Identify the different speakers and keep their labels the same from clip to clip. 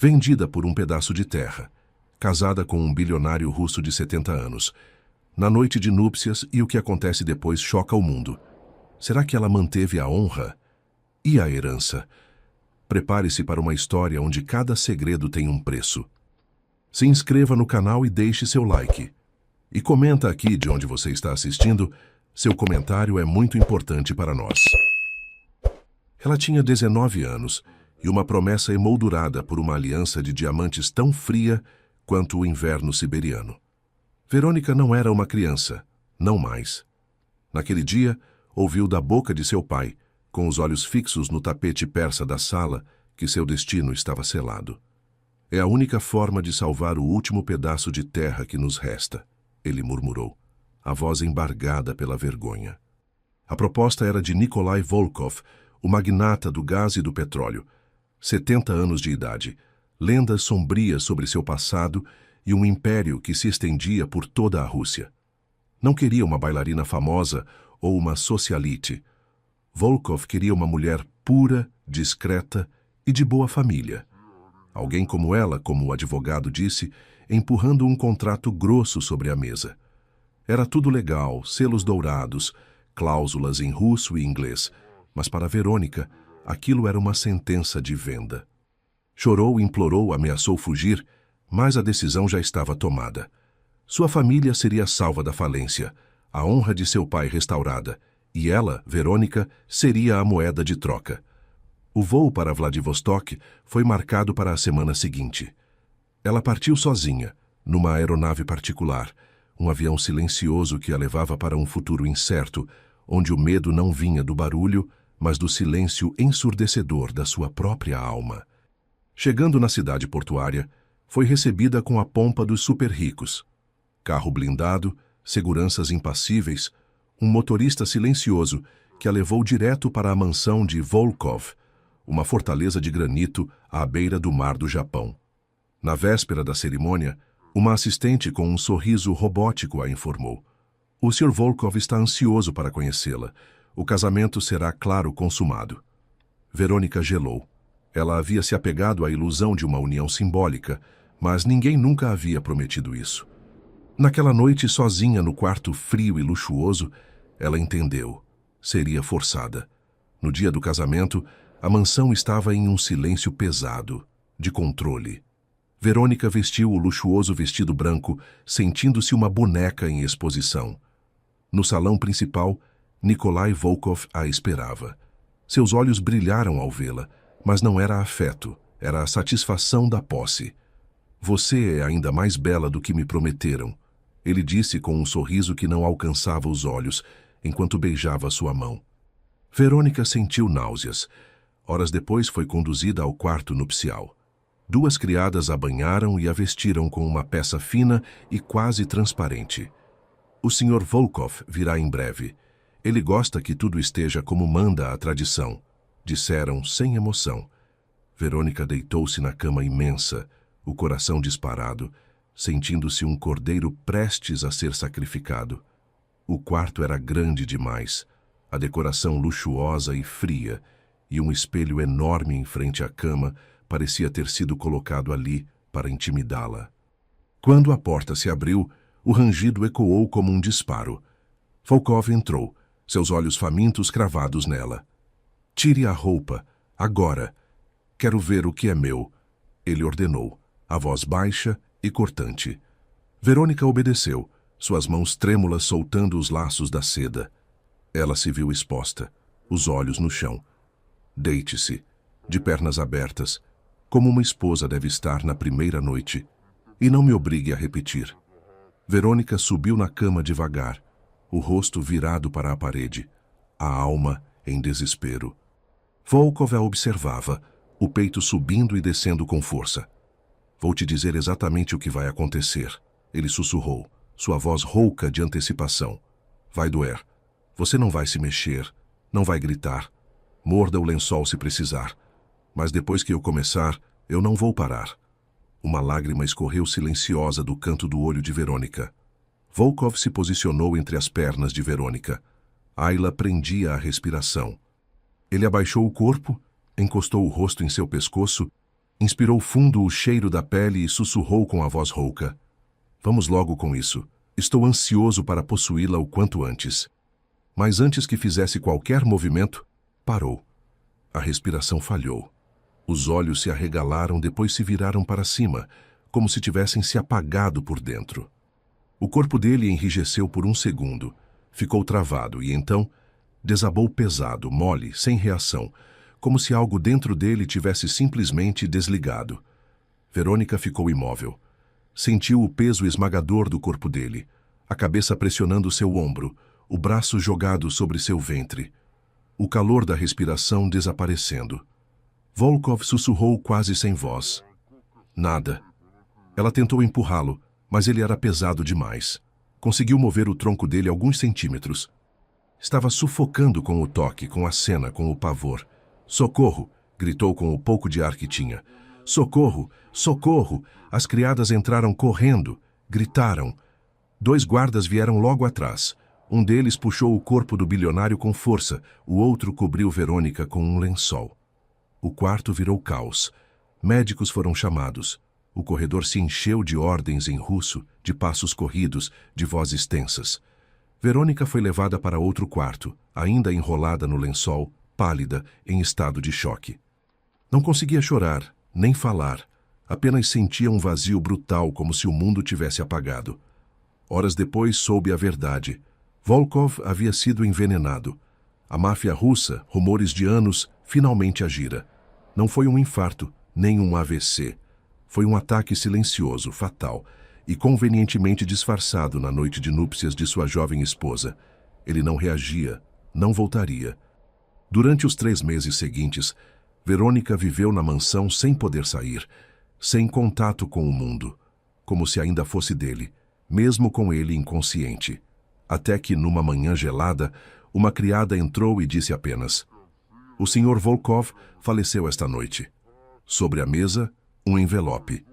Speaker 1: vendida por um pedaço de terra, casada com um bilionário russo de 70 anos. Na noite de núpcias, e o que acontece depois choca o mundo. Será que ela manteve a honra? E a herança? Prepare-se para uma história onde cada segredo tem um preço. Se inscreva no canal e deixe seu like. E comenta aqui de onde você está assistindo. Seu comentário é muito importante para nós. Ela tinha 19 anos e uma promessa emoldurada por uma aliança de diamantes tão fria quanto o inverno siberiano. Verônica não era uma criança, não mais. Naquele dia, ouviu da boca de seu pai, com os olhos fixos no tapete persa da sala, que seu destino estava selado. É a única forma de salvar o último pedaço de terra que nos resta, ele murmurou, a voz embargada pela vergonha. A proposta era de Nikolai Volkov, o magnata do gás e do petróleo. 70 anos de idade, lendas sombrias sobre seu passado e um império que se estendia por toda a Rússia. Não queria uma bailarina famosa ou uma socialite. Volkov queria uma mulher pura, discreta e de boa família. Alguém como ela, como o advogado disse, empurrando um contrato grosso sobre a mesa. Era tudo legal, selos dourados, cláusulas em russo e inglês, mas para Verônica, aquilo era uma sentença de venda. Chorou, implorou, ameaçou fugir, mas a decisão já estava tomada. Sua família seria salva da falência, a honra de seu pai restaurada, e ela, Verônica, seria a moeda de troca. O voo para Vladivostok foi marcado para a semana seguinte. Ela partiu sozinha, numa aeronave particular, um avião silencioso que a levava para um futuro incerto, onde o medo não vinha do barulho, mas do silêncio ensurdecedor da sua própria alma. Chegando na cidade portuária, foi recebida com a pompa dos super-ricos. Carro blindado, seguranças impassíveis, um motorista silencioso que a levou direto para a mansão de Volkov, uma fortaleza de granito à beira do mar do Japão. Na véspera da cerimônia, uma assistente com um sorriso robótico a informou. O Sr. Volkov está ansioso para conhecê-la. O casamento será, claro, consumado. Verônica gelou. Ela havia se apegado à ilusão de uma união simbólica, mas ninguém nunca havia prometido isso. Naquela noite, sozinha no quarto frio e luxuoso, ela entendeu. Seria forçada. No dia do casamento, a mansão estava em um silêncio pesado, de controle. Verônica vestiu o luxuoso vestido branco, sentindo-se uma boneca em exposição. No salão principal, Nikolai Volkov a esperava. Seus olhos brilharam ao vê-la, mas não era afeto, era a satisfação da posse. Você é ainda mais bela do que me prometeram, ele disse com um sorriso que não alcançava os olhos, enquanto beijava sua mão. Verônica sentiu náuseas. Horas depois foi conduzida ao quarto nupcial. 2 criadas a banharam e a vestiram com uma peça fina e quase transparente. O Sr. Volkov virá em breve. Ele gosta que tudo esteja como manda a tradição, disseram sem emoção. Verônica deitou-se na cama imensa, o coração disparado, sentindo-se um cordeiro prestes a ser sacrificado. O quarto era grande demais, a decoração luxuosa e fria, e um espelho enorme em frente à cama parecia ter sido colocado ali para intimidá-la. Quando a porta se abriu, o rangido ecoou como um disparo. Volkov entrou, seus olhos famintos cravados nela. Tire a roupa, agora. Quero ver o que é meu, ele ordenou, a voz baixa e cortante. Verônica obedeceu, suas mãos trêmulas soltando os laços da seda. Ela se viu exposta, os olhos no chão. Deite-se, de pernas abertas, como uma esposa deve estar na primeira noite, e não me obrigue a repetir. Verônica subiu na cama devagar, o rosto virado para a parede, a alma em desespero. Volkov a observava, o peito subindo e descendo com força. Vou te dizer exatamente o que vai acontecer, ele sussurrou, sua voz rouca de antecipação. Vai doer. Você não vai se mexer, não vai gritar. Morda o lençol se precisar. Mas depois que eu começar, eu não vou parar. Uma lágrima escorreu silenciosa do canto do olho de Verônica. Volkov se posicionou entre as pernas de Verônica. Ayla prendia a respiração. Ele abaixou o corpo, encostou o rosto em seu pescoço Inspirou fundo o cheiro da pele e sussurrou com a voz rouca: "Vamos logo com isso. Estou ansioso para possuí-la o quanto antes." Mas antes que fizesse qualquer movimento, parou. A respiração falhou. Os olhos se arregalaram, depois se viraram para cima, como se tivessem se apagado por dentro. O corpo dele enrijeceu por um segundo, ficou travado e então desabou pesado, mole, sem reação, como se algo dentro dele tivesse simplesmente desligado. Verônica ficou imóvel. Sentiu o peso esmagador do corpo dele, a cabeça pressionando seu ombro, o braço jogado sobre seu ventre. O calor da respiração desaparecendo. Volkov sussurrou quase sem voz: "Nada." Ela tentou empurrá-lo, mas ele era pesado demais. Conseguiu mover o tronco dele alguns centímetros. Estava sufocando com o toque, com a cena, com o pavor. "Socorro!" gritou com o pouco de ar que tinha. "Socorro! Socorro!" As criadas entraram correndo, gritaram. 2 guardas vieram logo atrás. Um deles puxou o corpo do bilionário com força, o outro cobriu Verônica com um lençol. O quarto virou caos. Médicos foram chamados. O corredor se encheu de ordens em russo, de passos corridos, de vozes tensas. Verônica foi levada para outro quarto, ainda enrolada no lençol, pálida, em estado de choque. Não conseguia chorar, nem falar. Apenas sentia um vazio brutal, como se o mundo tivesse apagado. Horas depois soube a verdade. Volkov havia sido envenenado. A máfia russa, rumores de anos, finalmente agira. Não foi um infarto, nem um AVC. Foi um ataque silencioso, fatal, e convenientemente disfarçado na noite de núpcias de sua jovem esposa. Ele não reagia, não voltaria. Durante os 3 meses seguintes, Verônica viveu na mansão sem poder sair, sem contato com o mundo, como se ainda fosse dele, mesmo com ele inconsciente. Até que, numa manhã gelada, uma criada entrou e disse apenas: "O Sr. Volkov faleceu esta noite." Sobre a mesa, um envelope.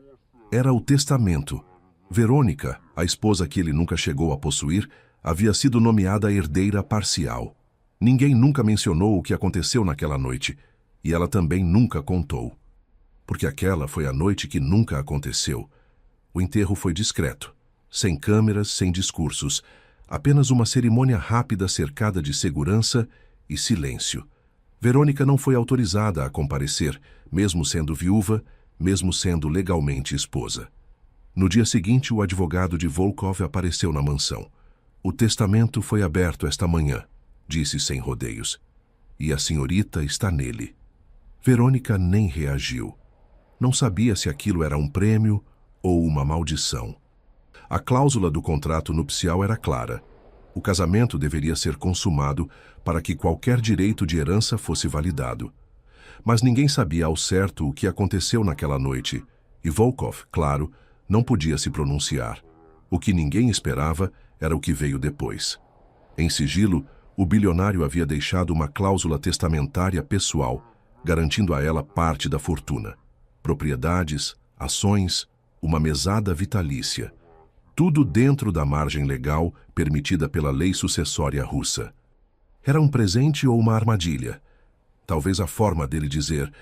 Speaker 1: Era o testamento. Verônica, a esposa que ele nunca chegou a possuir, havia sido nomeada herdeira parcial. Ninguém nunca mencionou o que aconteceu naquela noite, e ela também nunca contou. Porque aquela foi a noite que nunca aconteceu. O enterro foi discreto, sem câmeras, sem discursos, apenas uma cerimônia rápida cercada de segurança e silêncio. Verônica não foi autorizada a comparecer, mesmo sendo viúva, mesmo sendo legalmente esposa. No dia seguinte, o advogado de Volkov apareceu na mansão. "O testamento foi aberto esta manhã", disse sem rodeios. "E a senhorita está nele." Verônica nem reagiu. Não sabia se aquilo era um prêmio ou uma maldição. A cláusula do contrato nupcial era clara. O casamento deveria ser consumado para que qualquer direito de herança fosse validado. Mas ninguém sabia ao certo o que aconteceu naquela noite, e Volkov, claro, não podia se pronunciar. O que ninguém esperava era o que veio depois. Em sigilo, o bilionário havia deixado uma cláusula testamentária pessoal, garantindo a ela parte da fortuna. Propriedades, ações, uma mesada vitalícia. Tudo dentro da margem legal permitida pela lei sucessória russa. Era um presente ou uma armadilha? Talvez a forma dele dizer: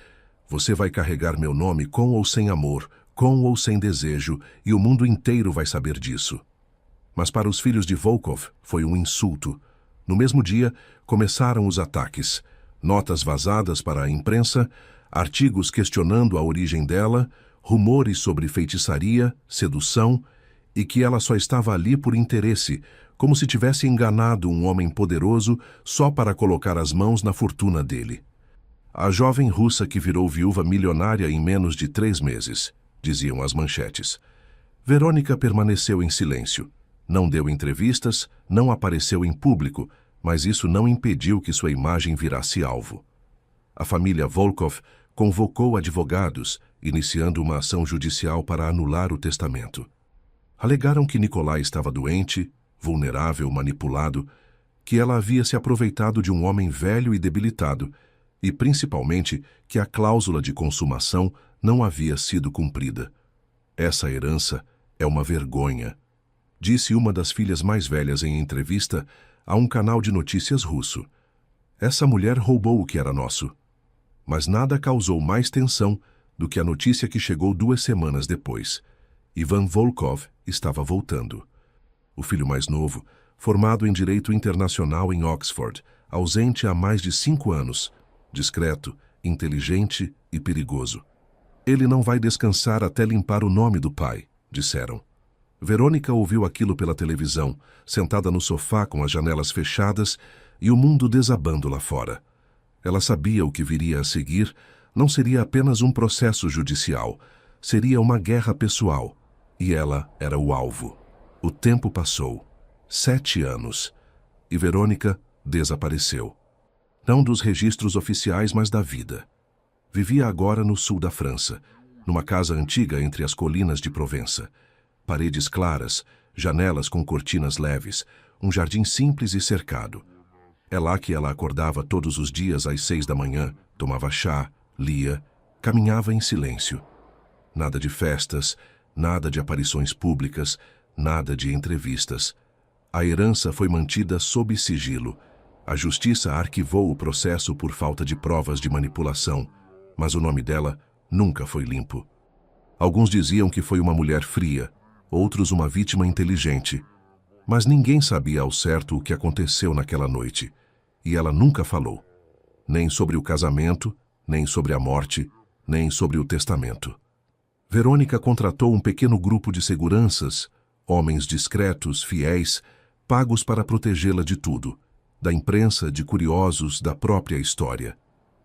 Speaker 1: "Você vai carregar meu nome com ou sem amor, com ou sem desejo, e o mundo inteiro vai saber disso." Mas para os filhos de Volkov foi um insulto. No mesmo dia, começaram os ataques. Notas vazadas para a imprensa, artigos questionando a origem dela, rumores sobre feitiçaria, sedução, e que ela só estava ali por interesse, como se tivesse enganado um homem poderoso só para colocar as mãos na fortuna dele. "A jovem russa que virou viúva milionária em menos de 3 meses", diziam as manchetes. Verônica permaneceu em silêncio. Não deu entrevistas, não apareceu em público, mas isso não impediu que sua imagem virasse alvo. A família Volkov convocou advogados, iniciando uma ação judicial para anular o testamento. Alegaram que Nikolai estava doente, vulnerável, manipulado, que ela havia se aproveitado de um homem velho e debilitado, e principalmente que a cláusula de consumação não havia sido cumprida. "Essa herança é uma vergonha", disse uma das filhas mais velhas em entrevista a um canal de notícias russo. "Essa mulher roubou o que era nosso." Mas nada causou mais tensão do que a notícia que chegou 2 semanas depois. Ivan Volkov estava voltando. O filho mais novo, formado em Direito Internacional em Oxford, ausente há mais de 5 anos, discreto, inteligente e perigoso. Ele não vai descansar até limpar o nome do pai, disseram. Verônica ouviu aquilo pela televisão, sentada no sofá com as janelas fechadas e o mundo desabando lá fora. Ela sabia o que viria a seguir não seria apenas um processo judicial, seria uma guerra pessoal, e ela era o alvo. O tempo passou. 7 anos. E Verônica desapareceu. Não dos registros oficiais, mas da vida. Vivia agora no sul da França, numa casa antiga entre as colinas de Provença. Paredes claras, janelas com cortinas leves, um jardim simples e cercado. É lá que ela acordava todos os dias às 6 da manhã, tomava chá, lia, caminhava em silêncio. Nada de festas, nada de aparições públicas, nada de entrevistas. A herança foi mantida sob sigilo. A justiça arquivou o processo por falta de provas de manipulação, mas o nome dela nunca foi limpo. Alguns diziam que foi uma mulher fria, outros uma vítima inteligente. Mas ninguém sabia ao certo o que aconteceu naquela noite, e ela nunca falou. Nem sobre o casamento, nem sobre a morte, nem sobre o testamento. Verônica contratou um pequeno grupo de seguranças, homens discretos, fiéis, pagos para protegê-la de tudo, da imprensa, de curiosos, da própria história.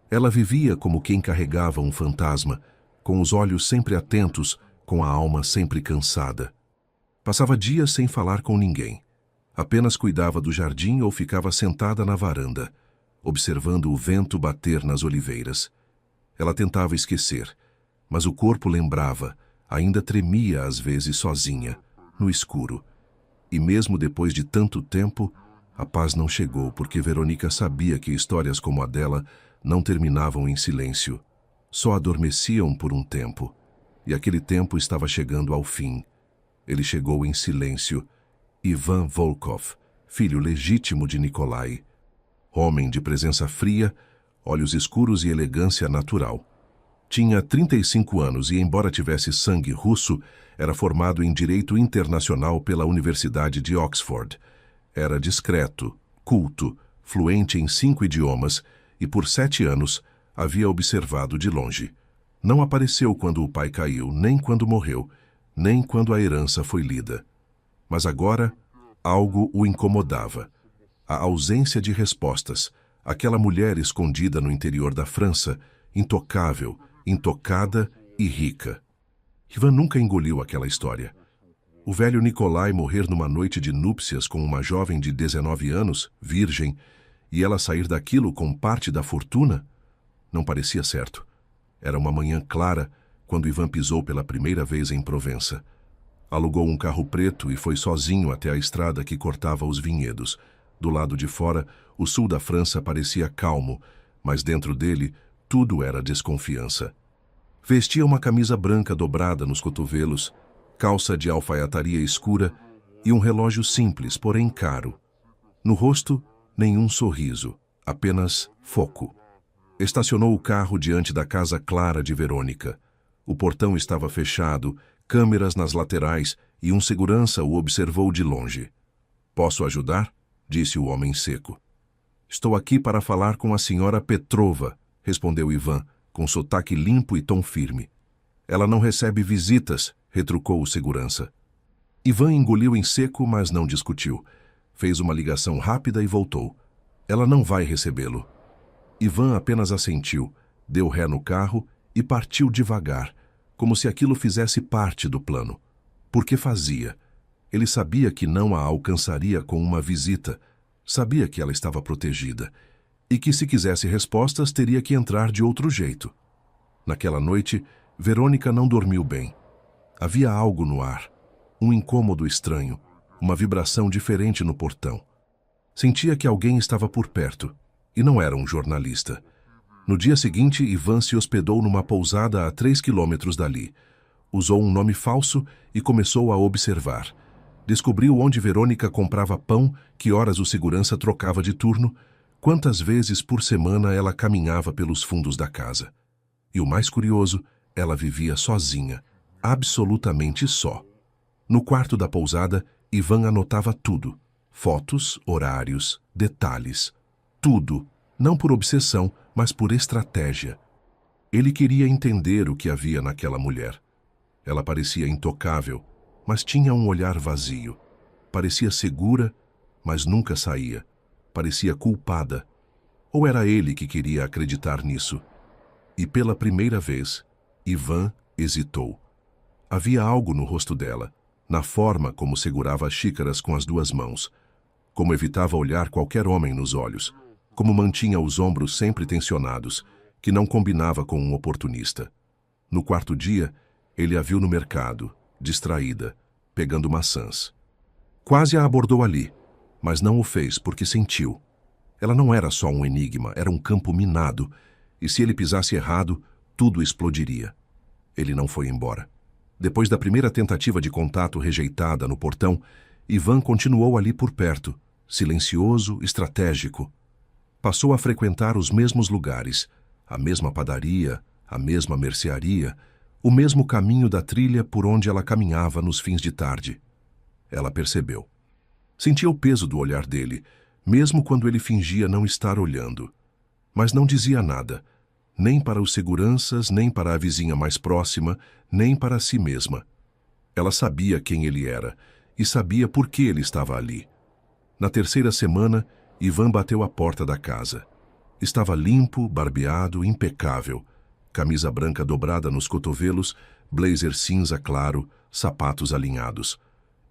Speaker 1: Ela vivia como quem carregava um fantasma, com os olhos sempre atentos, com a alma sempre cansada. Passava dias sem falar com ninguém. Apenas cuidava do jardim ou ficava sentada na varanda, observando o vento bater nas oliveiras. Ela tentava esquecer, mas o corpo lembrava, ainda tremia às vezes sozinha, no escuro. E mesmo depois de tanto tempo, a paz não chegou porque Verônica sabia que histórias como a dela não terminavam em silêncio, só adormeciam por um tempo. E aquele tempo estava chegando ao fim. Ele chegou em silêncio. Ivan Volkov, filho legítimo de Nikolai. Homem de presença fria, olhos escuros e elegância natural. Tinha 35 anos e, embora tivesse sangue russo, era formado em Direito Internacional pela Universidade de Oxford. Era discreto, culto, fluente em 5 idiomas e, por 7 anos, havia observado de longe. Não apareceu quando o pai caiu, nem quando morreu, nem quando a herança foi lida. Mas agora, algo o incomodava. A ausência de respostas, aquela mulher escondida no interior da França, intocável, intocada e rica. Ivan nunca engoliu aquela história. O velho Nikolai morrer numa noite de núpcias com uma jovem de 19 anos, virgem, e ela sair daquilo com parte da fortuna? Não parecia certo. Era uma manhã clara quando Ivan pisou pela primeira vez em Provença. Alugou um carro preto e foi sozinho até a estrada que cortava os vinhedos. Do lado de fora, o sul da França parecia calmo, mas dentro dele, tudo era desconfiança. Vestia uma camisa branca dobrada nos cotovelos, calça de alfaiataria escura e um relógio simples, porém caro. No rosto, nenhum sorriso, apenas foco. Estacionou o carro diante da casa clara de Verônica. O portão estava fechado, câmeras nas laterais e um segurança o observou de longe. "Posso ajudar?" disse o homem seco. "Estou aqui para falar com a senhora Petrova", respondeu Ivan, com sotaque limpo e tom firme. "Ela não recebe visitas", retrucou o segurança. Ivan engoliu em seco, mas não discutiu. Fez uma ligação rápida e voltou. "Ela não vai recebê-lo." Ivan apenas assentiu, deu ré no carro e partiu devagar, como se aquilo fizesse parte do plano. Porque fazia. Ele sabia que não a alcançaria com uma visita, sabia que ela estava protegida, e que se quisesse respostas teria que entrar de outro jeito. Naquela noite, Verônica não dormiu bem. Havia algo no ar, um incômodo estranho, uma vibração diferente no portão. Sentia que alguém estava por perto, e não era um jornalista. No dia seguinte, Ivan se hospedou numa pousada a 3 quilômetros dali. Usou um nome falso e começou a observar. Descobriu onde Verônica comprava pão, que horas o segurança trocava de turno, quantas vezes por semana ela caminhava pelos fundos da casa. E o mais curioso Ela vivia sozinha, absolutamente só. No quarto da pousada, Ivan anotava tudo. Fotos, horários, detalhes. Tudo, não por obsessão, mas por estratégia. Ele queria entender o que havia naquela mulher. Ela parecia intocável, mas tinha um olhar vazio. Parecia segura, mas nunca saía. Parecia culpada. Ou era ele que queria acreditar nisso? E pela primeira vez, Ivan hesitou. Havia algo no rosto dela, na forma como segurava as xícaras com as duas mãos, como evitava olhar qualquer homem nos olhos, como mantinha os ombros sempre tensionados, que não combinava com um oportunista. No quarto dia, ele a viu no mercado, distraída, pegando maçãs. Quase a abordou ali, mas não o fez porque sentiu. Ela não era só um enigma, era um campo minado, e se ele pisasse errado, tudo explodiria. Ele não foi embora. Depois da primeira tentativa de contato rejeitada no portão, Ivan continuou ali por perto, silencioso, estratégico. Passou a frequentar os mesmos lugares, a mesma padaria, a mesma mercearia, o mesmo caminho da trilha por onde ela caminhava nos fins de tarde. Ela percebeu. Sentia o peso do olhar dele, mesmo quando ele fingia não estar olhando. Mas não dizia nada, nem para os seguranças, nem para a vizinha mais próxima, nem para si mesma. Ela sabia quem ele era e sabia por que ele estava ali. Na terceira semana, Ivan bateu à porta da casa. Estava limpo, barbeado, impecável. Camisa branca dobrada nos cotovelos, blazer cinza claro, sapatos alinhados.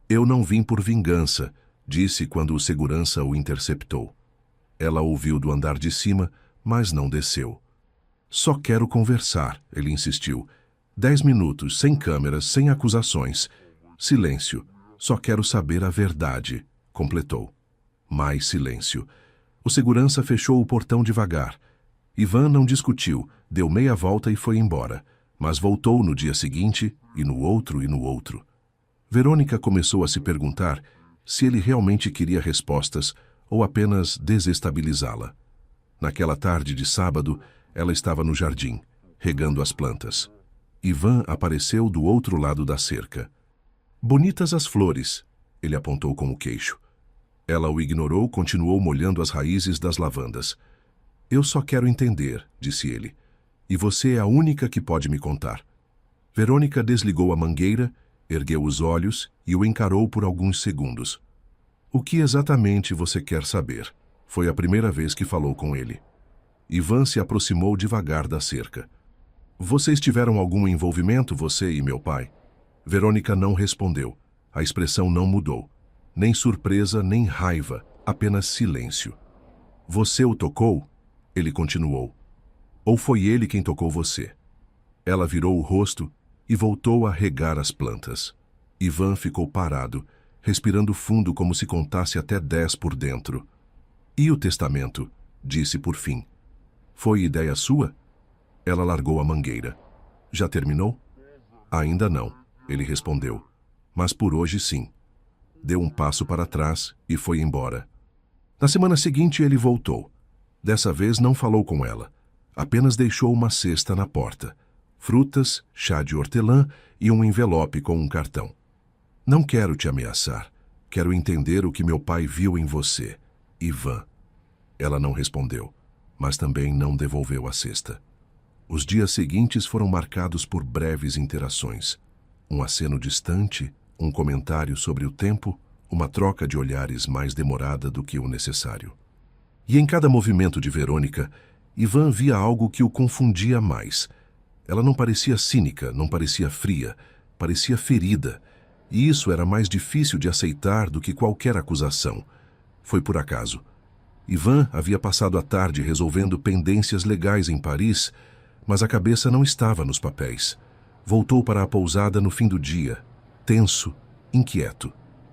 Speaker 1: "Eu não vim por vingança", disse quando o segurança o interceptou. Ela ouviu do andar de cima, mas não desceu. "Só quero conversar", ele insistiu. 10 minutos, sem câmeras, sem acusações. "Silêncio. Só quero saber a verdade", completou. Mais silêncio. O segurança fechou o portão devagar. Ivan não discutiu, deu meia volta e foi embora, mas voltou no dia seguinte, e no outro e no outro. Verônica começou a se perguntar se ele realmente queria respostas ou apenas desestabilizá-la. Naquela tarde de sábado, ela estava no jardim, regando as plantas. Ivan apareceu do outro lado da cerca. "Bonitas as flores", ele apontou com o queixo. Ela o ignorou, continuou molhando as raízes das lavandas. "Eu só quero entender", disse ele. "E você é a única que pode me contar." Verônica desligou a mangueira, ergueu os olhos e o encarou por alguns segundos. "O que exatamente você quer saber?" Foi a primeira vez que falou com ele. Ivan se aproximou devagar da cerca. "Vocês tiveram algum envolvimento, você e meu pai?" Verônica não respondeu. A expressão não mudou. Nem surpresa, nem raiva, apenas silêncio. "Você o tocou?" Ele continuou. "Ou foi ele quem tocou você?" Ela virou o rosto e voltou a regar as plantas. Ivan ficou parado, respirando fundo como se contasse até 10 por dentro. "E o testamento?" disse por fim. "Foi ideia sua?" Ela largou a mangueira. "Já terminou?" "Ainda não", ele respondeu. "Mas por hoje sim." Deu um passo para trás e foi embora. Na semana seguinte ele voltou. Dessa vez não falou com ela. Apenas deixou uma cesta na porta. Frutas, chá de hortelã e um envelope com um cartão. "Não quero te ameaçar. Quero entender o que meu pai viu em você, Ivan." Ela não respondeu, mas também não devolveu a cesta. Os dias seguintes foram marcados por breves interações. Um aceno distante, um comentário sobre o tempo, uma troca de olhares mais demorada do que o necessário. E em cada movimento de Verônica, Ivan via algo que o confundia mais. Ela não parecia cínica, não parecia fria, parecia ferida. E isso era mais difícil de aceitar do que qualquer acusação. Foi por acaso. Ivan havia passado a tarde resolvendo pendências legais em Paris, mas a cabeça não estava nos papéis. Voltou para a pousada no fim do dia, tenso, inquieto.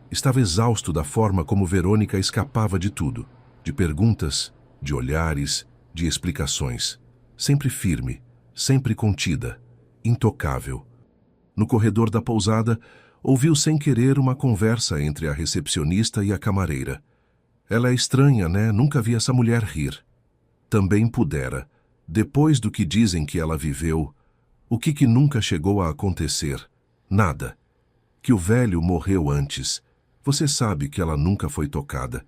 Speaker 1: Estava exausto da forma como Verônica escapava de tudo, de perguntas, de olhares, de explicações. Sempre firme, sempre contida, intocável. No corredor da pousada, ouviu sem querer uma conversa entre a recepcionista e a camareira. "Ela é estranha, né? Nunca vi essa mulher rir." Também pudera. Depois do que dizem que ela viveu, O que nunca chegou a acontecer? Nada. Que o velho morreu antes. Você sabe que ela nunca foi tocada.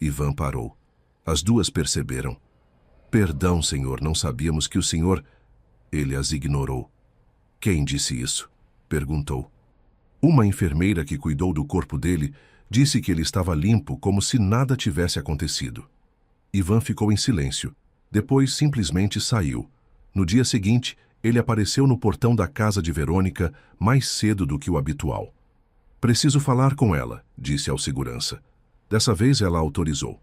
Speaker 1: Ivan parou. As duas perceberam. Perdão, senhor, não sabíamos que o senhor... Ele as ignorou. Quem disse isso? Perguntou. Uma enfermeira que cuidou do corpo dele disse que ele estava limpo como se nada tivesse acontecido. Ivan ficou em silêncio. Depois simplesmente saiu. No dia seguinte, ele apareceu no portão da casa de Verônica mais cedo do que o habitual. Preciso falar com ela, disse ao segurança. Dessa vez ela autorizou.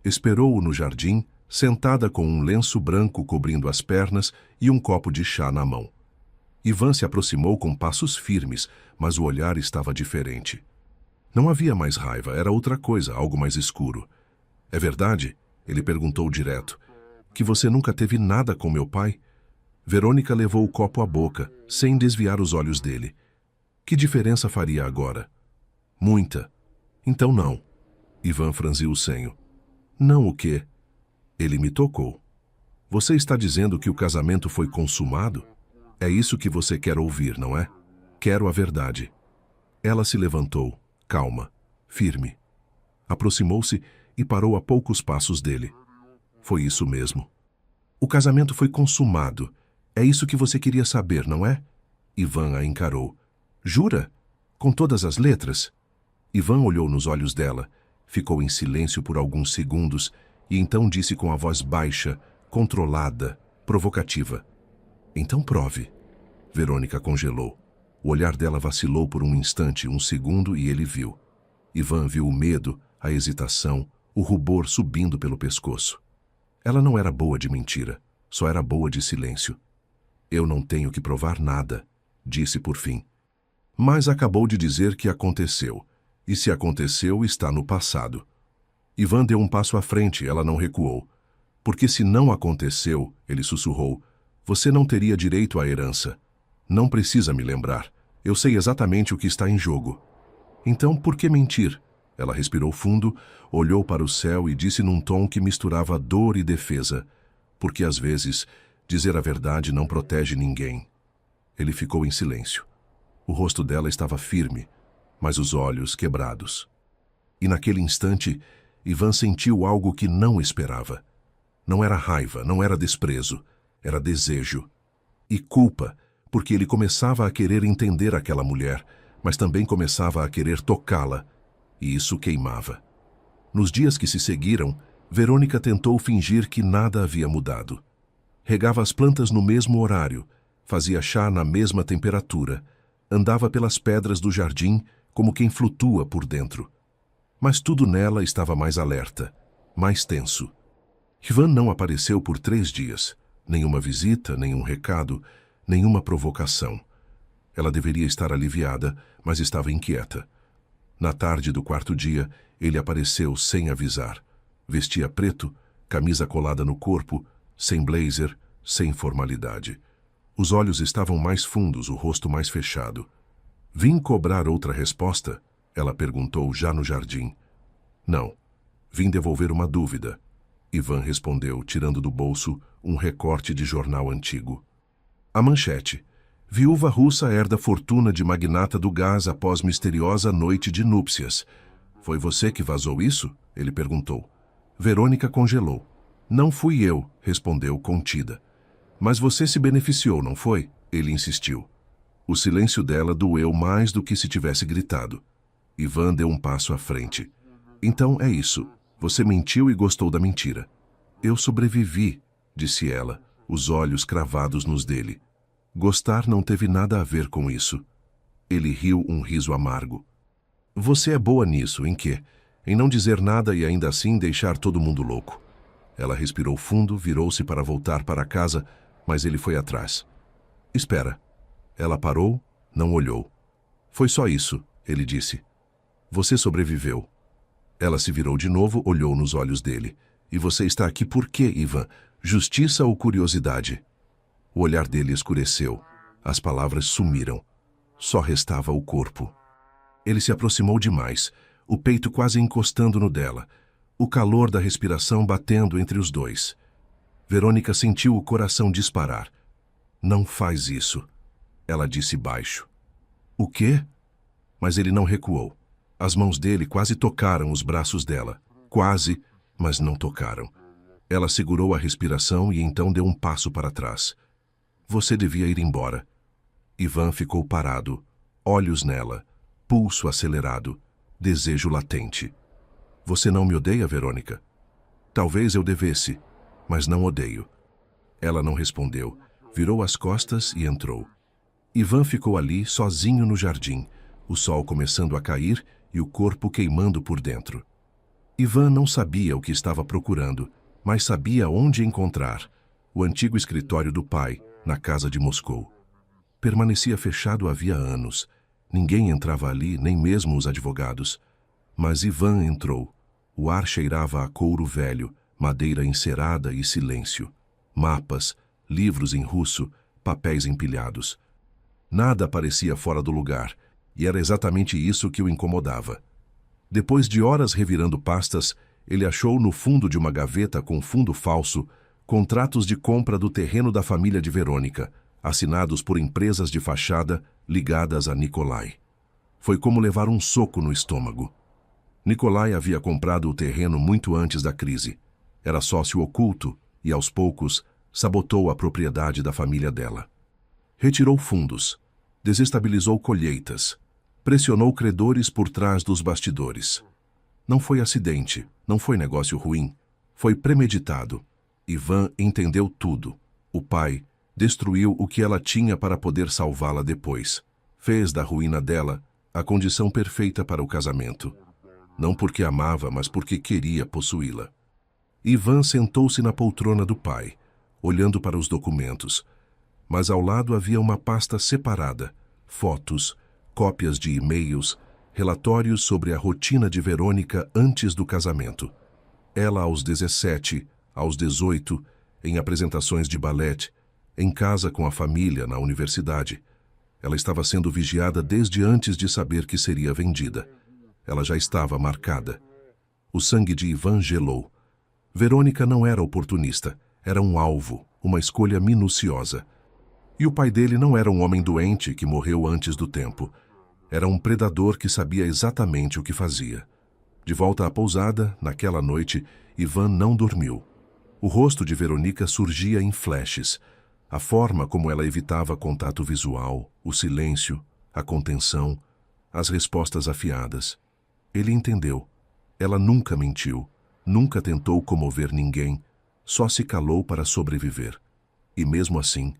Speaker 1: Esperou-o no jardim, sentada com um lenço branco cobrindo as pernas e um copo de chá na mão. Ivan se aproximou com passos firmes, mas o olhar estava diferente. Não havia mais raiva, era outra coisa, algo mais escuro. É verdade? Ele perguntou direto. Que você nunca teve nada com meu pai? Verônica levou o copo à boca, sem desviar os olhos dele. Que diferença faria agora? Muita. Então não. Ivan franziu o senho. Não o quê? Ele me tocou. Você está dizendo que o casamento foi consumado? É isso que você quer ouvir, não é? Quero a verdade. Ela se levantou, calma, firme. Aproximou-se e parou a poucos passos dele. Foi isso mesmo. O casamento foi consumado. É isso que você queria saber, não é? Ivan a encarou. Jura? Com todas as letras? Ivan olhou nos olhos dela, ficou em silêncio por alguns segundos e então disse com a voz baixa, controlada, provocativa. Então prove. Verônica congelou. O olhar dela vacilou por um instante, um segundo, e ele viu. Ivan viu o medo, a hesitação, o rubor subindo pelo pescoço. Ela não era boa de mentira, só era boa de silêncio. Eu não tenho que provar nada, disse por fim. Mas acabou de dizer que aconteceu, e se aconteceu, está no passado. Ivan deu um passo à frente, ela não recuou. Porque se não aconteceu, ele sussurrou, você não teria direito à herança. Não precisa me lembrar. Eu sei exatamente o que está em jogo. Então, por que mentir? Ela respirou fundo, olhou para o céu e disse num tom que misturava dor e defesa. Porque, às vezes, dizer a verdade não protege ninguém. Ele ficou em silêncio. O rosto dela estava firme, mas os olhos quebrados. E naquele instante, Ivan sentiu algo que não esperava. Não era raiva, não era desprezo, era desejo. E culpa, porque ele começava a querer entender aquela mulher, mas também começava a querer tocá-la, e isso queimava. Nos dias que se seguiram, Verônica tentou fingir que nada havia mudado. Regava as plantas no mesmo horário, fazia chá na mesma temperatura, andava pelas pedras do jardim como quem flutua por dentro. Mas tudo nela estava mais alerta, mais tenso. Ivan não apareceu por 3 dias. Nenhuma visita, nenhum recado, nenhuma provocação. Ela deveria estar aliviada, mas estava inquieta. Na tarde do 4º dia, ele apareceu sem avisar. Vestia preto, camisa colada no corpo, sem blazer, sem formalidade. Os olhos estavam mais fundos, o rosto mais fechado. Vim cobrar outra resposta? Ela perguntou já no jardim. Não. Vim devolver uma dúvida. Ivan respondeu, tirando do bolso um recorte de jornal antigo. A manchete. Viúva russa herda fortuna de magnata do gás após misteriosa noite de núpcias. Foi você que vazou isso? Ele perguntou. Verônica congelou. Não fui eu, respondeu contida. Mas você se beneficiou, não foi? Ele insistiu. O silêncio dela doeu mais do que se tivesse gritado. Ivan deu um passo à frente. Então é isso. Você mentiu e gostou da mentira. Eu sobrevivi, disse ela, os olhos cravados nos dele. Gostar não teve nada a ver com isso. Ele riu um riso amargo. Você é boa nisso, em quê? Em não dizer nada e ainda assim deixar todo mundo louco. Ela respirou fundo, virou-se para voltar para casa, mas ele foi atrás. Espera. Ela parou, não olhou. Foi só isso, ele disse. Você sobreviveu. Ela se virou de novo, olhou nos olhos dele. E você está aqui por quê, Ivan? Justiça ou curiosidade? O olhar dele escureceu. As palavras sumiram. Só restava o corpo. Ele se aproximou demais, o peito quase encostando no dela, o calor da respiração batendo entre os dois. Verônica sentiu o coração disparar. Não faz isso, ela disse baixo. O quê? Mas ele não recuou. As mãos dele quase tocaram os braços dela. Quase, mas não tocaram. Ela segurou a respiração e então deu um passo para trás. Você devia ir embora. Ivan ficou parado, olhos nela, pulso acelerado, desejo latente. Você não me odeia, Verônica? Talvez eu devesse, mas não odeio. Ela não respondeu, virou as costas e entrou. Ivan ficou ali, sozinho no jardim, o sol começando a cair e o corpo queimando por dentro. Ivan não sabia o que estava procurando, mas sabia onde encontrar: o antigo escritório do pai, na casa de Moscou. Permanecia fechado havia anos. Ninguém entrava ali, nem mesmo os advogados. Mas Ivan entrou. O ar cheirava a couro velho, madeira encerada e silêncio. Mapas, livros em russo, papéis empilhados. Nada parecia fora do lugar, e era exatamente isso que o incomodava. Depois de horas revirando pastas, ele achou no fundo de uma gaveta com fundo falso contratos de compra do terreno da família de Verônica, assinados por empresas de fachada ligadas a Nikolai. Foi como levar um soco no estômago. Nikolai havia comprado o terreno muito antes da crise. Era sócio oculto e, aos poucos, sabotou a propriedade da família dela. Retirou fundos, desestabilizou colheitas, pressionou credores por trás dos bastidores. Não foi acidente, não foi negócio ruim, foi premeditado. Ivan entendeu tudo. O pai destruiu o que ela tinha para poder salvá-la depois. Fez da ruína dela a condição perfeita para o casamento. Não porque amava, mas porque queria possuí-la. Ivan sentou-se na poltrona do pai, olhando para os documentos. Mas ao lado havia uma pasta separada, fotos, cópias de e-mails, relatórios sobre a rotina de Verônica antes do casamento. Ela aos 17, aos 18, em apresentações de balé, em casa com a família, na universidade. Ela estava sendo vigiada desde antes de saber que seria vendida. Ela já estava marcada. O sangue de Ivan gelou. Verônica não era oportunista, era um alvo, uma escolha minuciosa. E o pai dele não era um homem doente que morreu antes do tempo. Era um predador que sabia exatamente o que fazia. De volta à pousada, naquela noite, Ivan não dormiu. O rosto de Verônica surgia em flashes. A forma como ela evitava contato visual, o silêncio, a contenção, as respostas afiadas. Ele entendeu. Ela nunca mentiu, nunca tentou comover ninguém, só se calou para sobreviver. E mesmo assim,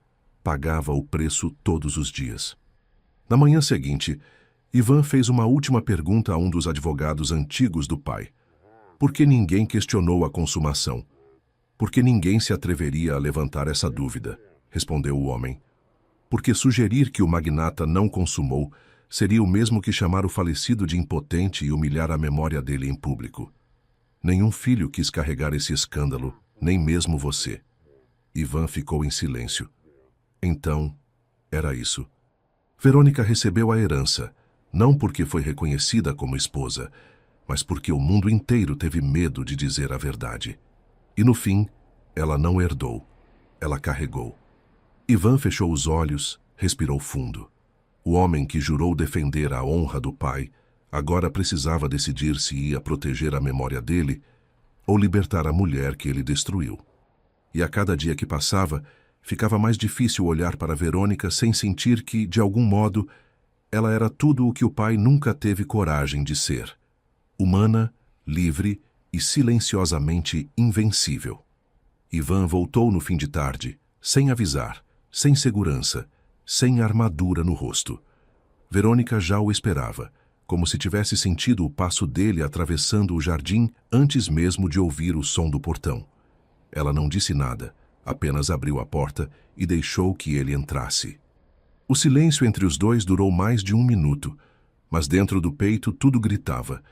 Speaker 1: pagava o preço todos os dias. Na manhã seguinte, Ivan fez uma última pergunta a um dos advogados antigos do pai. Por que ninguém questionou a consumação? Por que ninguém se atreveria a levantar essa dúvida? Respondeu o homem. Porque sugerir que o magnata não consumou seria o mesmo que chamar o falecido de impotente e humilhar a memória dele em público. Nenhum filho quis carregar esse escândalo, nem mesmo você. Ivan ficou em silêncio. Então, era isso. Verônica recebeu a herança, não porque foi reconhecida como esposa, mas porque o mundo inteiro teve medo de dizer a verdade. E no fim, ela não herdou, ela carregou. Ivan fechou os olhos, respirou fundo. O homem que jurou defender a honra do pai, agora precisava decidir se ia proteger a memória dele ou libertar a mulher que ele destruiu. E a cada dia que passava, ficava mais difícil olhar para Verônica sem sentir que, de algum modo, ela era tudo o que o pai nunca teve coragem de ser. Humana, livre e silenciosamente invencível. Ivan voltou no fim de tarde, sem avisar, sem segurança, sem armadura no rosto. Verônica já o esperava, como se tivesse sentido o passo dele atravessando o jardim antes mesmo de ouvir o som do portão. Ela não disse nada, apenas abriu a porta e deixou que ele entrasse. O silêncio entre os dois durou mais de 1 minuto, mas dentro do peito tudo gritava.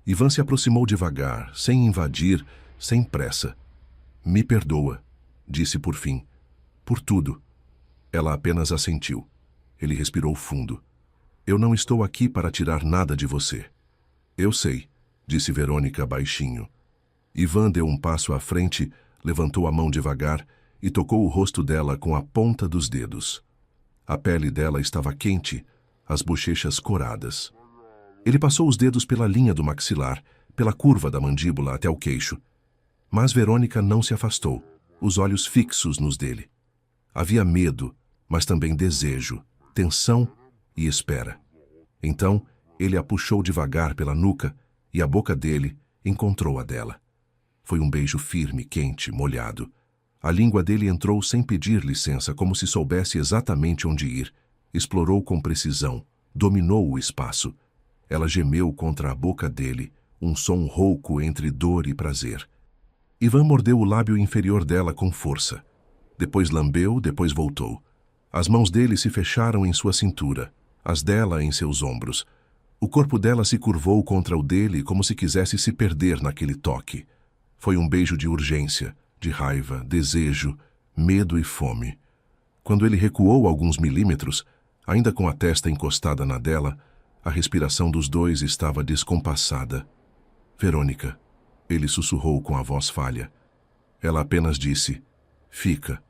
Speaker 1: Ivan se aproximou devagar, sem invadir, sem pressa. Me perdoa, disse por fim. Por tudo. Ela apenas assentiu. Ele respirou fundo. Eu não estou aqui para tirar nada de você. Eu sei, disse Verônica baixinho. Ivan deu um passo à frente, levantou a mão devagar e tocou o rosto dela com a ponta dos dedos. A pele dela estava quente, as bochechas coradas. Ele passou os dedos pela linha do maxilar, pela curva da mandíbula até o queixo. Mas Verônica não se afastou, os olhos fixos nos dele. Havia medo, mas também desejo, tensão e espera. Então, ele a puxou devagar pela nuca e a boca dele encontrou a dela. Foi um beijo firme, quente, molhado. A língua dele entrou sem pedir licença, como se soubesse exatamente onde ir. Explorou com precisão, dominou o espaço. Ela gemeu contra a boca dele, um som rouco entre dor e prazer. Ivan mordeu o lábio inferior dela com força. Depois lambeu, depois voltou. As mãos dele se fecharam em sua cintura, as dela em seus ombros. O corpo dela se curvou contra o dele como se quisesse se perder naquele toque. Foi um beijo de urgência, de raiva, desejo, medo e fome. Quando ele recuou alguns milímetros, ainda com a testa encostada na dela, a respiração dos dois estava descompassada. Verônica, ele sussurrou com a voz falha. Ela apenas disse, fica.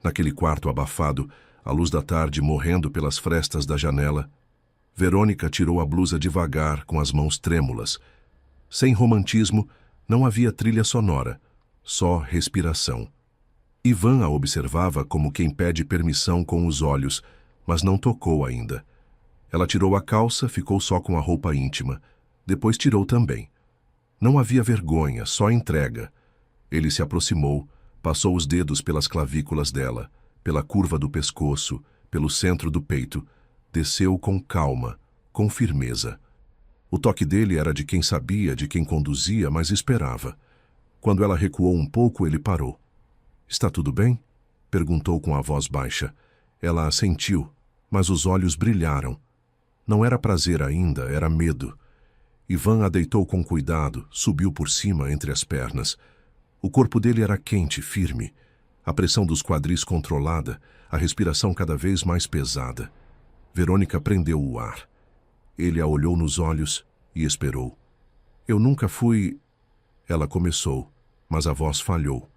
Speaker 1: Naquele quarto abafado, a luz da tarde morrendo pelas frestas da janela, Verônica tirou a blusa devagar com as mãos trêmulas. Sem romantismo, não havia trilha sonora, só respiração. Ivan a observava como quem pede permissão com os olhos, mas não tocou ainda. Ela tirou a calça, ficou só com a roupa íntima. Depois tirou também. Não havia vergonha, só entrega. Ele se aproximou, passou os dedos pelas clavículas dela, pela curva do pescoço, pelo centro do peito. Desceu com calma, com firmeza. O toque dele era de quem sabia, de quem conduzia, mas esperava. Quando ela recuou um pouco, ele parou. Está tudo bem? Perguntou com a voz baixa. Ela assentiu, mas os olhos brilharam. Não era prazer ainda, era medo. Ivan a deitou com cuidado, subiu por cima entre as pernas. O corpo dele era quente, firme. A pressão dos quadris controlada, a respiração cada vez mais pesada. Verônica prendeu o ar. Ele a olhou nos olhos e esperou. Eu nunca fui... Ela começou, mas a voz falhou.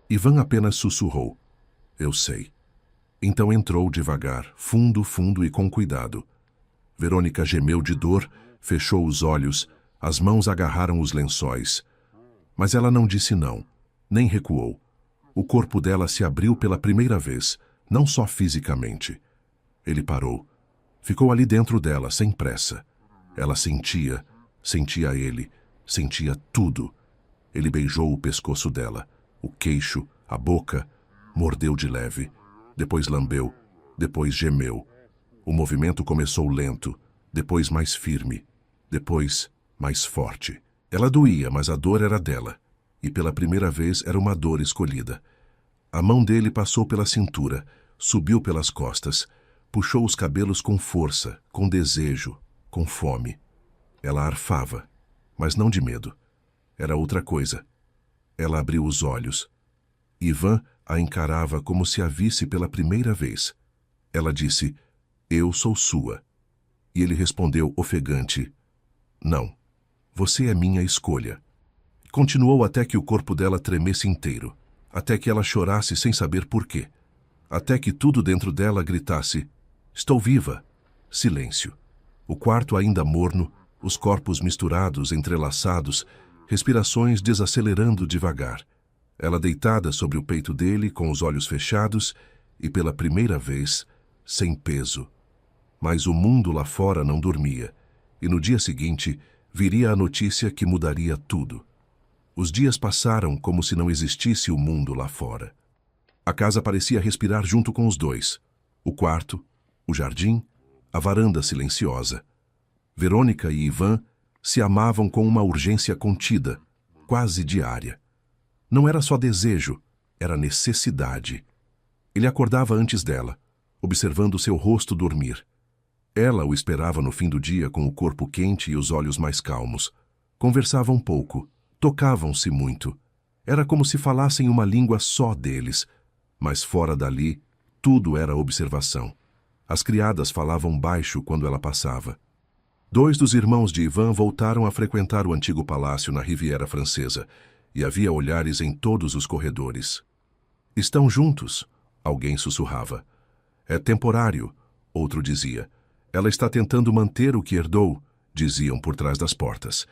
Speaker 1: Ivan apenas sussurrou. Eu sei. Então entrou devagar, fundo, fundo e com cuidado. Verônica gemeu de dor, fechou os olhos, as mãos agarraram os lençóis. Mas ela não disse não, nem recuou. O corpo dela se abriu pela primeira vez, não só fisicamente. Ele parou. Ficou ali dentro dela, sem pressa. Ela sentia ele, sentia tudo. Ele beijou o pescoço dela, o queixo, a boca, mordeu de leve. Depois lambeu, depois gemeu. O movimento começou lento, depois mais firme, depois mais forte. Ela doía, mas a dor era dela. E pela primeira vez era uma dor escolhida. A mão dele passou pela cintura, subiu pelas costas, puxou os cabelos com força, com desejo, com fome. Ela arfava, mas não de medo. Era outra coisa. Ela abriu os olhos. Ivan a encarava como se a visse pela primeira vez. Ela disse, eu sou sua. E ele respondeu ofegante, não, você é minha escolha. Continuou até que o corpo dela tremesse inteiro, até que ela chorasse sem saber por quê, até que tudo dentro dela gritasse, estou viva. Silêncio. O quarto ainda morno, os corpos misturados, entrelaçados, respirações desacelerando devagar. Ela deitada sobre o peito dele, com os olhos fechados, e pela primeira vez, sem peso. Mas o mundo lá fora não dormia, e no dia seguinte viria a notícia que mudaria tudo. Os dias passaram como se não existisse o mundo lá fora. A casa parecia respirar junto com os dois. O quarto, o jardim, a varanda silenciosa. Verônica e Ivan se amavam com uma urgência contida, quase diária. Não era só desejo, era necessidade. Ele acordava antes dela, observando seu rosto dormir. Ela o esperava no fim do dia com o corpo quente e os olhos mais calmos. Conversavam pouco, tocavam-se muito. Era como se falassem uma língua só deles. Mas fora dali, tudo era observação. As criadas falavam baixo quando ela passava. 2 dos irmãos de Ivan voltaram a frequentar o antigo palácio na Riviera Francesa, e havia olhares em todos os corredores. Estão juntos, alguém sussurrava. É temporário, outro dizia. Ela está tentando manter o que herdou, diziam por trás das portas.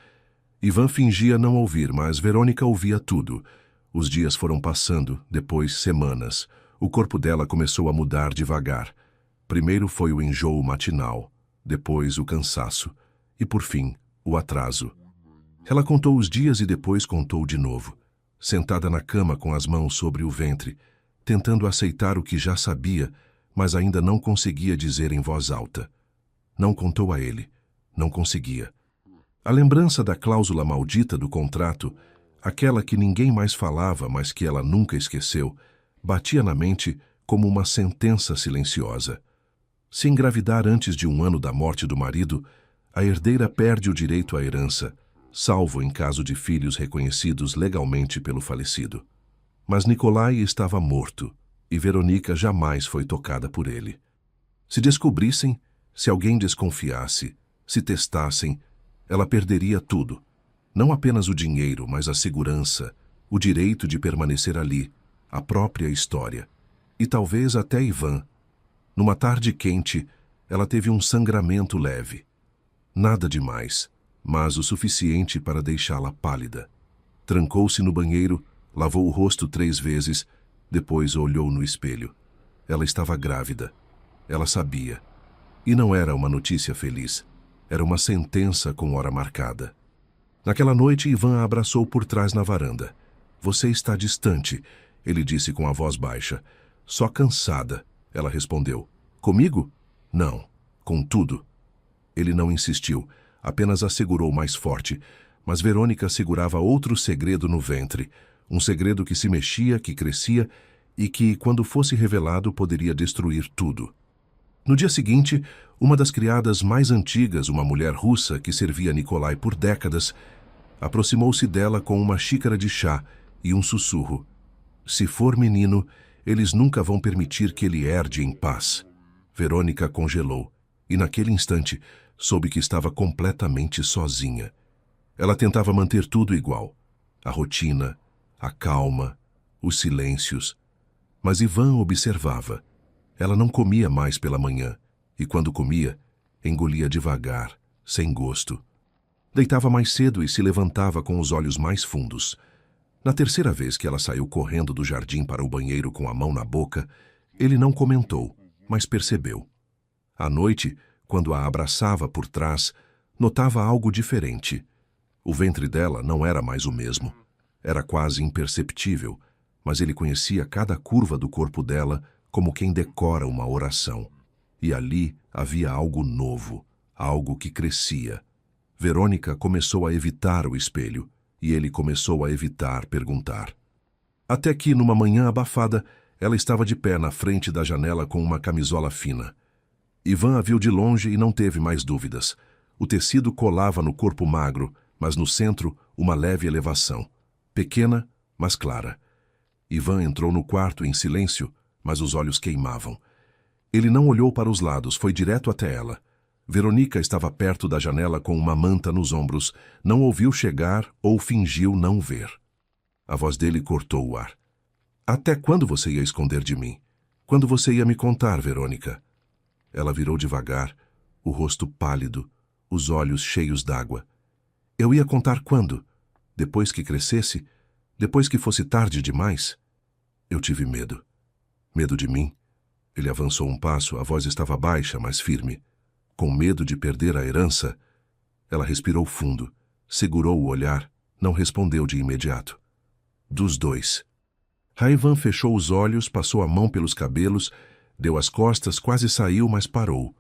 Speaker 1: Ivan fingia não ouvir, mas Verônica ouvia tudo. Os dias foram passando, depois semanas. O corpo dela começou a mudar devagar. Primeiro foi o enjoo matinal, depois o cansaço e, por fim, o atraso. Ela contou os dias e depois contou de novo, sentada na cama com as mãos sobre o ventre, tentando aceitar o que já sabia, mas ainda não conseguia dizer em voz alta. Não contou a ele. Não conseguia. A lembrança da cláusula maldita do contrato, aquela que ninguém mais falava, mas que ela nunca esqueceu, batia na mente como uma sentença silenciosa. Se engravidar antes de 1 ano da morte do marido, a herdeira perde o direito à herança, salvo em caso de filhos reconhecidos legalmente pelo falecido. Mas Nikolai estava morto, e Verônica jamais foi tocada por ele. Se descobrissem, se alguém desconfiasse, se testassem, ela perderia tudo. Não apenas o dinheiro, mas a segurança, o direito de permanecer ali, a própria história. E talvez até Ivan. Numa tarde quente, ela teve um sangramento leve. Nada demais, mas o suficiente para deixá-la pálida. Trancou-se no banheiro, lavou o rosto 3 vezes, depois olhou no espelho. Ela estava grávida. Ela sabia. E não era uma notícia feliz. Era uma sentença com hora marcada. Naquela noite, Ivan a abraçou por trás na varanda. Você está distante, ele disse com a voz baixa. Só cansada, ela respondeu. Comigo? Não, com tudo. Ele não insistiu, apenas a segurou mais forte, mas Verônica segurava outro segredo no ventre, um segredo que se mexia, que crescia e que, quando fosse revelado, poderia destruir tudo. No dia seguinte, uma das criadas mais antigas, uma mulher russa que servia Nikolai por décadas, aproximou-se dela com uma xícara de chá e um sussurro. Se for menino, eles nunca vão permitir que ele herde em paz. Verônica congelou, e naquele instante soube que estava completamente sozinha. Ela tentava manter tudo igual. A rotina, a calma, os silêncios. Mas Ivan observava. Ela não comia mais pela manhã, e quando comia, engolia devagar, sem gosto. Deitava mais cedo e se levantava com os olhos mais fundos. Na terceira vez que ela saiu correndo do jardim para o banheiro com a mão na boca, ele não comentou, mas percebeu. À noite, quando a abraçava por trás, notava algo diferente. O ventre dela não era mais o mesmo. Era quase imperceptível, mas ele conhecia cada curva do corpo dela como quem decora uma oração. E ali havia algo novo, algo que crescia. Verônica começou a evitar o espelho, e ele começou a evitar perguntar. Até que, numa manhã abafada, ela estava de pé na frente da janela com uma camisola fina. Ivan a viu de longe e não teve mais dúvidas. O tecido colava no corpo magro, mas no centro uma leve elevação. Pequena, mas clara. Ivan entrou no quarto em silêncio, mas os olhos queimavam. Ele não olhou para os lados, foi direto até ela. Verônica estava perto da janela com uma manta nos ombros, não ouviu chegar ou fingiu não ver. A voz dele cortou o ar. Até quando você ia esconder de mim? Quando você ia me contar, Verônica? Ela virou devagar, o rosto pálido, os olhos cheios d'água. Eu ia contar quando? Depois que crescesse? Depois que fosse tarde demais? Eu tive medo. Medo de mim? Ele avançou um passo, a voz estava baixa, mas firme. Com medo de perder a herança? Ela respirou fundo, segurou o olhar, não respondeu de imediato. Dos dois. Ivan fechou os olhos, passou a mão pelos cabelos, deu as costas, quase saiu, mas parou.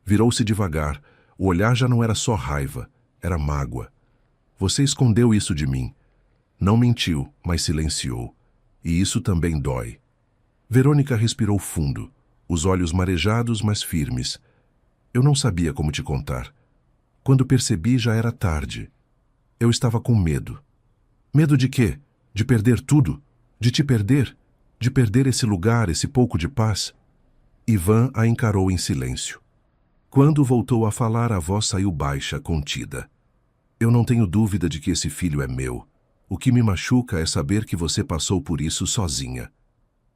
Speaker 1: Virou-se devagar. O olhar já não era só raiva, era mágoa. Você escondeu isso de mim. Não mentiu, mas silenciou. E isso também dói. Verônica respirou fundo, os olhos marejados, mas firmes. Eu não sabia como te contar. Quando percebi, já era tarde. Eu estava com medo. Medo de quê? De perder tudo? De te perder? De perder esse lugar, esse pouco de paz? Ivan a encarou em silêncio. Quando voltou a falar, a voz saiu baixa, contida. Eu não tenho dúvida de que esse filho é meu. O que me machuca é saber que você passou por isso sozinha.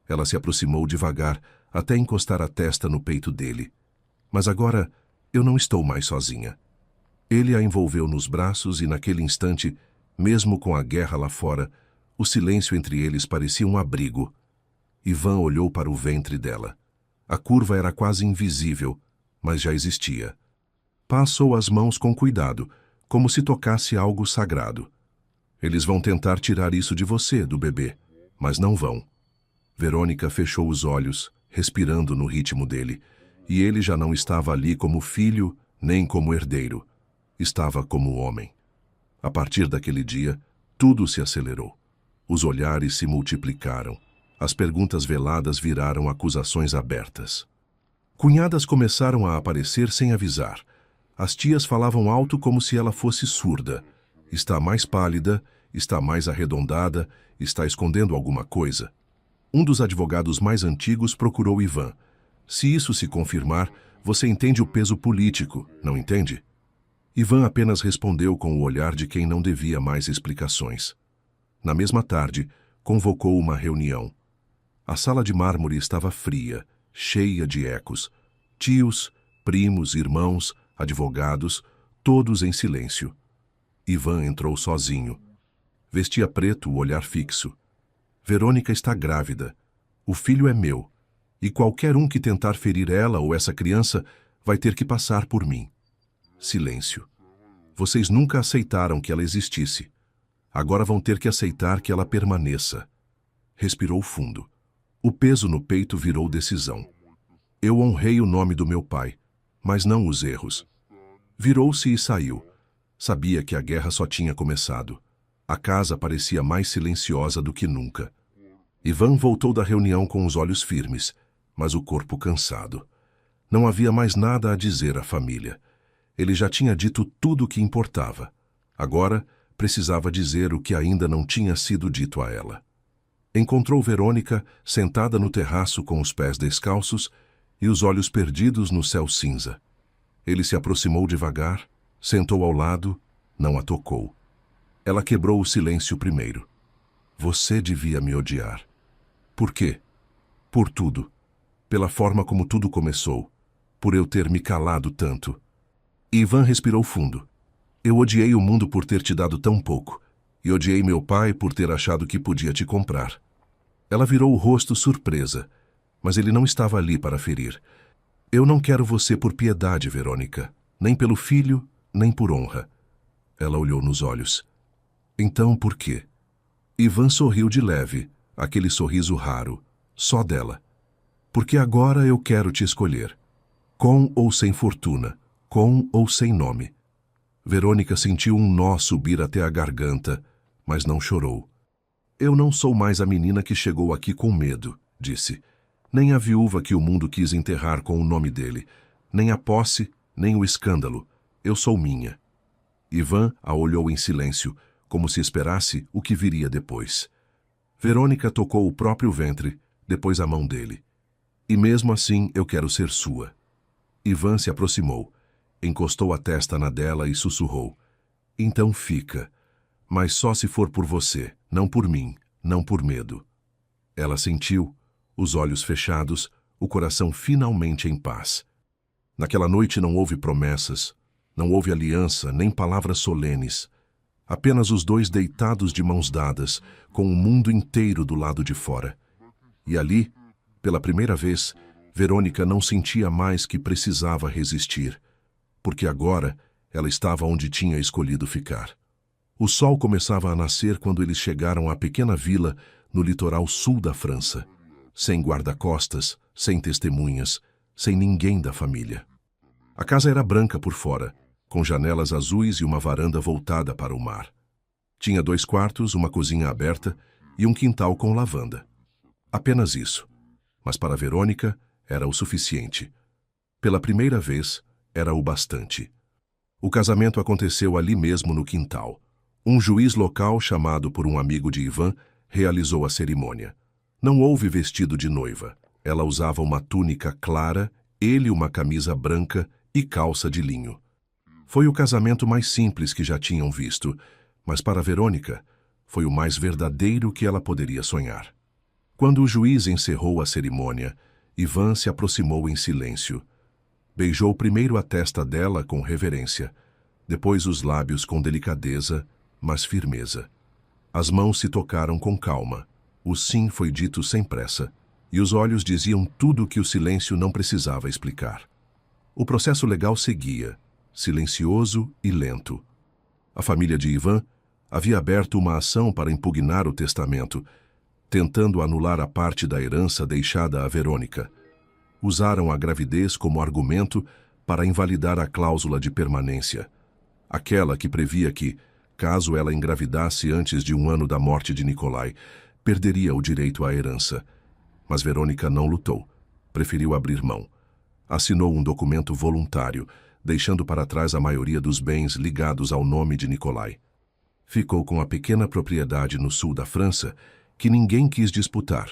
Speaker 1: Ela se aproximou devagar, até encostar a testa no peito dele. Mas agora eu não estou mais sozinha. Ele a envolveu nos braços e naquele instante, mesmo com a guerra lá fora, o silêncio entre eles parecia um abrigo. Ivan olhou para o ventre dela. A curva era quase invisível, mas já existia. Passou as mãos com cuidado, como se tocasse algo sagrado. Eles vão tentar tirar isso de você, do bebê, mas não vão. Verônica fechou os olhos, respirando no ritmo dele, e ele já não estava ali como filho, nem como herdeiro. Estava como homem. A partir daquele dia, tudo se acelerou. Os olhares se multiplicaram. As perguntas veladas viraram acusações abertas. Cunhadas começaram a aparecer sem avisar. As tias falavam alto como se ela fosse surda. Está mais pálida, está mais arredondada, está escondendo alguma coisa. Um dos advogados mais antigos procurou Ivan. Se isso se confirmar, você entende o peso político, não entende? Ivan apenas respondeu com o olhar de quem não devia mais explicações. Na mesma tarde, convocou uma reunião. A sala de mármore estava fria, cheia de ecos. Tios, primos, irmãos, advogados, todos em silêncio. Ivan entrou sozinho. Vestia preto, o olhar fixo. Verônica está grávida. O filho é meu. E qualquer um que tentar ferir ela ou essa criança vai ter que passar por mim. Silêncio. Vocês nunca aceitaram que ela existisse. Agora vão ter que aceitar que ela permaneça. Respirou fundo. O peso no peito virou decisão. Eu honrei o nome do meu pai, mas não os erros. Virou-se e saiu. Sabia que a guerra só tinha começado. A casa parecia mais silenciosa do que nunca. Ivan voltou da reunião com os olhos firmes, mas o corpo cansado. Não havia mais nada a dizer à família. Ele já tinha dito tudo o que importava. Agora, precisava dizer o que ainda não tinha sido dito a ela. Encontrou Verônica sentada no terraço com os pés descalços e os olhos perdidos no céu cinza. Ele se aproximou devagar, sentou ao lado, não a tocou. Ela quebrou o silêncio primeiro. Você devia me odiar. Por quê? Por tudo. Pela forma como tudo começou. Por eu ter me calado tanto. Ivan respirou fundo. Eu odiei o mundo por ter te dado tão pouco. E odiei meu pai por ter achado que podia te comprar. Ela virou o rosto surpresa, mas ele não estava ali para ferir. Eu não quero você por piedade, Verônica. Nem pelo filho, nem por honra. Ela olhou nos olhos. Então, por quê? Ivan sorriu de leve, aquele sorriso raro, só dela. Porque agora eu quero te escolher. Com ou sem fortuna, com ou sem nome. Verônica sentiu um nó subir até a garganta, mas não chorou. Eu não sou mais a menina que chegou aqui com medo, disse. Nem a viúva que o mundo quis enterrar com o nome dele. Nem a posse, nem o escândalo. Eu sou minha. Ivan a olhou em silêncio, como se esperasse o que viria depois. Verônica tocou o próprio ventre, depois a mão dele. E mesmo assim eu quero ser sua. Ivan se aproximou, encostou a testa na dela e sussurrou. Então fica, mas só se for por você, não por mim, não por medo. Ela sentiu, os olhos fechados, o coração finalmente em paz. Naquela noite não houve promessas, não houve aliança, nem palavras solenes. Apenas os dois deitados de mãos dadas, com o mundo inteiro do lado de fora. E ali, pela primeira vez, Verônica não sentia mais que precisava resistir, porque agora ela estava onde tinha escolhido ficar. O sol começava a nascer quando eles chegaram à pequena vila no litoral sul da França, sem guarda-costas, sem testemunhas, sem ninguém da família. A casa era branca por fora, com janelas azuis e uma varanda voltada para o mar. Tinha 2 quartos, uma cozinha aberta e um quintal com lavanda. Apenas isso. Mas para Verônica era o suficiente. Pela primeira vez, era o bastante. O casamento aconteceu ali mesmo no quintal. Um juiz local, chamado por um amigo de Ivan, realizou a cerimônia. Não houve vestido de noiva. Ela usava uma túnica clara, ele uma camisa branca e calça de linho. Foi o casamento mais simples que já tinham visto, mas para Verônica foi o mais verdadeiro que ela poderia sonhar. Quando o juiz encerrou a cerimônia, Ivan se aproximou em silêncio. Beijou primeiro a testa dela com reverência, depois os lábios com delicadeza, mas firmeza. As mãos se tocaram com calma, o sim foi dito sem pressa, e os olhos diziam tudo o que o silêncio não precisava explicar. O processo legal seguia, silencioso e lento. A família de Ivan havia aberto uma ação para impugnar o testamento, tentando anular a parte da herança deixada a Verônica. Usaram a gravidez como argumento para invalidar a cláusula de permanência, aquela que previa que, caso ela engravidasse antes de 1 ano da morte de Nikolai, perderia o direito à herança. Mas Verônica não lutou, preferiu abrir mão. Assinou um documento voluntário, deixando para trás a maioria dos bens ligados ao nome de Nikolai. Ficou com a pequena propriedade no sul da França, que ninguém quis disputar,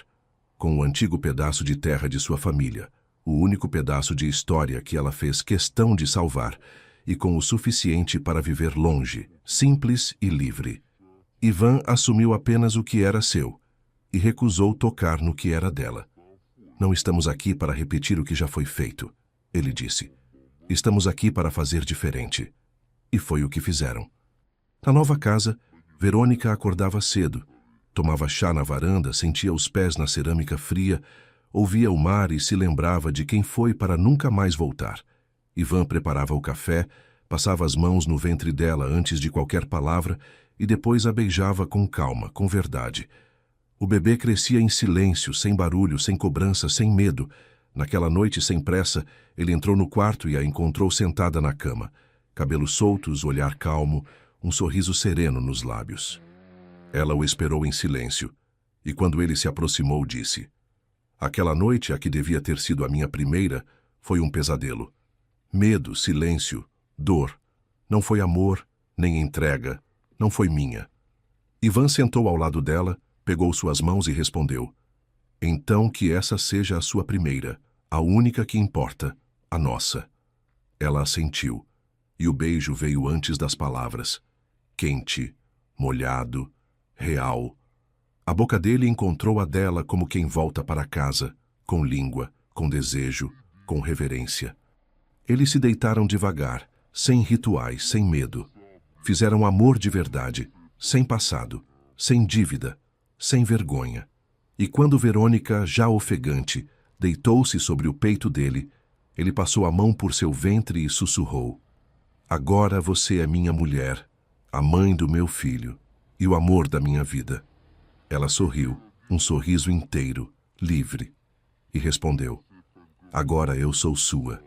Speaker 1: com o antigo pedaço de terra de sua família, o único pedaço de história que ela fez questão de salvar, e com o suficiente para viver longe, simples e livre. Ivan assumiu apenas o que era seu, e recusou tocar no que era dela. Não estamos aqui para repetir o que já foi feito, ele disse. Estamos aqui para fazer diferente. E foi o que fizeram. Na nova casa, Verônica acordava cedo, tomava chá na varanda, sentia os pés na cerâmica fria, ouvia o mar e se lembrava de quem foi para nunca mais voltar. Ivan preparava o café, passava as mãos no ventre dela antes de qualquer palavra e depois a beijava com calma, com verdade. O bebê crescia em silêncio, sem barulho, sem cobrança, sem medo. Naquela noite, sem pressa, ele entrou no quarto e a encontrou sentada na cama. Cabelos soltos, olhar calmo, um sorriso sereno nos lábios. Ela o esperou em silêncio, e quando ele se aproximou, disse: aquela noite, a que devia ter sido a minha primeira, foi um pesadelo. Medo, silêncio, dor. Não foi amor, nem entrega. Não foi minha. Ivan sentou ao lado dela, pegou suas mãos e respondeu: então que essa seja a sua primeira, a única que importa, a nossa. Ela assentiu, e o beijo veio antes das palavras. Quente, molhado, real. A boca dele encontrou a dela como quem volta para casa, com língua, com desejo, com reverência. Eles se deitaram devagar, sem rituais, sem medo. Fizeram amor de verdade, sem passado, sem dívida, sem vergonha. E quando Verônica, já ofegante, deitou-se sobre o peito dele, ele passou a mão por seu ventre e sussurrou: agora você é minha mulher, a mãe do meu filho e o amor da minha vida. Ela sorriu, um sorriso inteiro, livre, e respondeu: agora eu sou sua,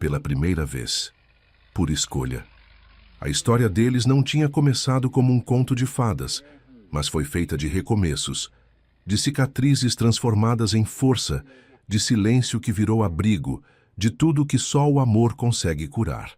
Speaker 1: pela primeira vez, por escolha. A história deles não tinha começado como um conto de fadas, mas foi feita de recomeços, de cicatrizes transformadas em força, de silêncio que virou abrigo, de tudo que só o amor consegue curar.